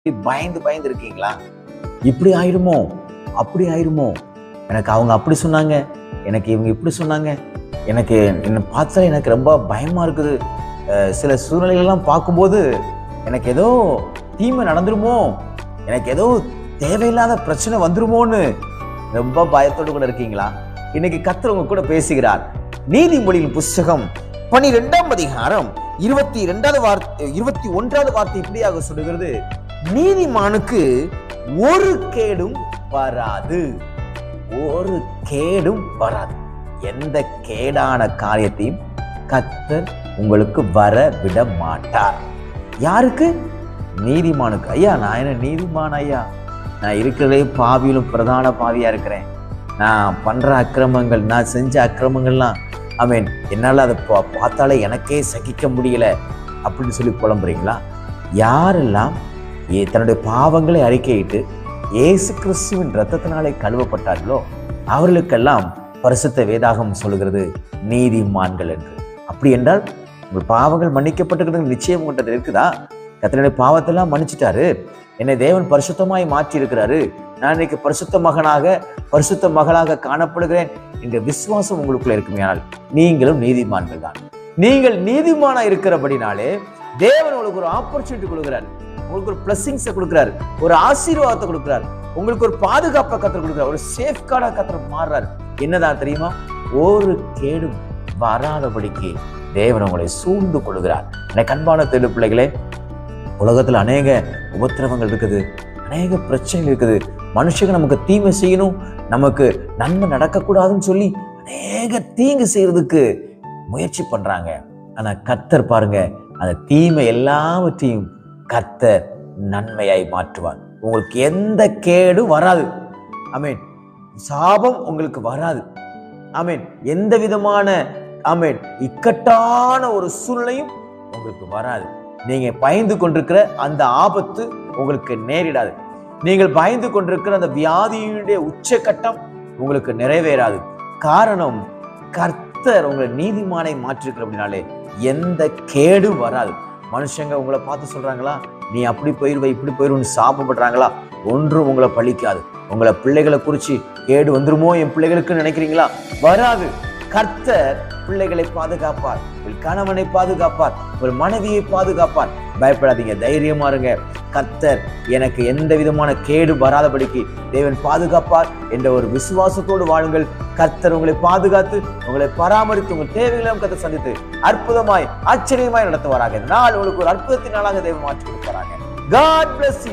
பயந்து பயந்து இருக்கீங்களா? இப்படி ஆயிடுமோ, அப்படி ஆயிடுமோ, எனக்கு அவங்க அப்படி சொன்னாங்க, எனக்கு இவங்க இப்படி சொன்னாங்க, எனக்கு என்ன பார்த்தா எனக்கு ரொம்ப பயமா இருக்குது. சில சூழ்நிலைகள்லாம் பார்க்கும்போது எனக்கு ஏதோ தீமை நடந்துருமோ, எனக்கு ஏதோ தேவையில்லாத பிரச்சனை வந்துருமோன்னு ரொம்ப பயத்தோடு கூட இருக்கீங்களா? இன்னைக்கு கர்த்தர் உங்க கூட பேசுகிறார். நீதிமொழியின் புஸ்தகம் 12ஆம் அதிகாரம் 21வது வார்த்தை இப்படியாக சொல்லுகிறது, நீதிமானுக்கு ஒரு கேடும் வராது. ஒரு கேடும் வராது. எந்த கேடான காரியத்தையும் கர்த்தர் உங்களுக்கு வர விட மாட்டார். யாருக்கு? நீதிமானுக்கு. ஐயா, நான் என்ன நீதிமான் ஐயா? நான் இருக்கிறதே பாவியிலும் பிரதான பாவியா இருக்கிறேன். நான் பண்ற அக்கிரமங்கள், நான் செஞ்ச அக்கிரமங்கள்லாம் என்னால் அதை பார்த்தாலே எனக்கே சகிக்க முடியல அப்படின்னு சொல்லி புலம்புறீங்களா? யாரெல்லாம் தன்னுடைய பாவங்களை அறிக்கையிட்டு இயேசு கிறிஸ்துவின் இரத்தத்தினாலே கழுவப்பட்டார்களோ அவர்களுக்கெல்லாம் பரிசுத்த வேதாகம் சொல்லுகிறது நீதிமான்கள் என்று. அப்படி என்றால் உங்கள் பாவங்கள் மன்னிக்கப்பட்டிருக்கிறது நிச்சயம் கொண்டது இருக்குதா? கர்த்தருடைய பாவத்தெல்லாம் மன்னிச்சிட்டாரு, என்னை தேவன் பரிசுத்தமாய் மாற்றி இருக்கிறாரு, நான் இன்னைக்கு பரிசுத்த மகனாக பரிசுத்த மகளாக காணப்படுகிறேன் என்ற விசுவாசம் உங்களுக்குள்ள இருக்குமேனால் நீங்களும் நீதிமான்கள் தான். நீங்கள் நீதிமானா இருக்கிறபடினாலே தேவன் உங்களுக்கு ஒரு ஆப்பர்ச்சுனிட்டி கொடுக்கிறார், உங்களுக்கு ஒரு பிளஸிங்ஸை கொடுக்கிறார், ஒரு ஆசீர்வாதத்தை கொடுக்கிறார், உங்களுக்கு ஒரு பாதுகாப்பை கர்த்தர் கொடுக்கிறார், ஒரு சேஃப் கார்டா கர்த்தர் மாறுறார். என்னதான் தெரியுமா? ஒரு கேடும் வராதபடிக்கு தேவன் உங்களை சூழ்ந்து கொள்கிறார். எனக்கு அன்பான தேவ பிள்ளைகளே, உலகத்துல அநேக உபத்திரவங்கள் இருக்குது, அநேக பிரச்சனைகள் இருக்குது. மனுஷங்க நமக்கு தீமை செய்யணும், நமக்கு நன்மை நடக்கக்கூடாதுன்னு சொல்லி அநேக தீங்கு செய்யறதுக்கு முயற்சி பண்றாங்க. ஆனா கர்த்தர் பாருங்க, அந்த தீமை எல்லாவற்றையும் கர்த்தர் நன்மையாய் மாற்றுவார். உங்களுக்கு எந்த கேடும் வராது. ஆமென். சாபம் உங்களுக்கு வராது. ஆமென். எந்த விதமான இக்கட்டான ஒரு சூழ்நிலையும் உங்களுக்கு வராது. நீங்க பயந்து கொண்டிருக்கிற அந்த ஆபத்து உங்களுக்கு நேரிடாது. நீங்கள் பயந்து கொண்டிருக்கிற அந்த வியாதியுடைய உச்சகட்டம் உங்களுக்கு நிறைவேறாது. காரணம், கர்த்தர் உங்களை நீதிமானை மாற்றிருக்கிற அப்படின்னாலே எந்த கேடும் வராது. மனுஷங்க உங்களை பார்த்து சொல்றாங்களா, நீ அப்படி போயிருவ இப்படி போயிருவன்னு சாபப்படுறாங்களா? ஒன்றும் உங்களை பழிக்காது. உங்களை பிள்ளைகளை குறிச்சு கேடு வந்துருமோ என் பிள்ளைகளுக்கு நினைக்கிறீங்களா? வராது. கர்த்தர் பிள்ளைகளை பாதுகாப்பார், உங்கள் கணவனை பாதுகாப்பார், உங்கள் மனைவியை பாதுகாப்பார். பயப்படாதீங்க, தைரியமா இருங்க. கர்த்தர் எனக்கு எந்த விதமான கேடு வராதபடிக்கு தேவன் பாதுகாப்பார் என்ற ஒரு விசுவாசத்தோடு வாழுங்கள். கர்த்தர் உங்களை பாதுகாத்து உங்களை பராமரித்து உங்கள் தேவைகளையும் கர்த்தர் சந்தித்து அற்புதமாய் ஆச்சரியமாய் நடத்துவாராக. நாள் உங்களுக்கு ஒரு அற்புதத்தின் நாளாக தேவன் மாற்றி கொடுப்பாராங்க. God bless you.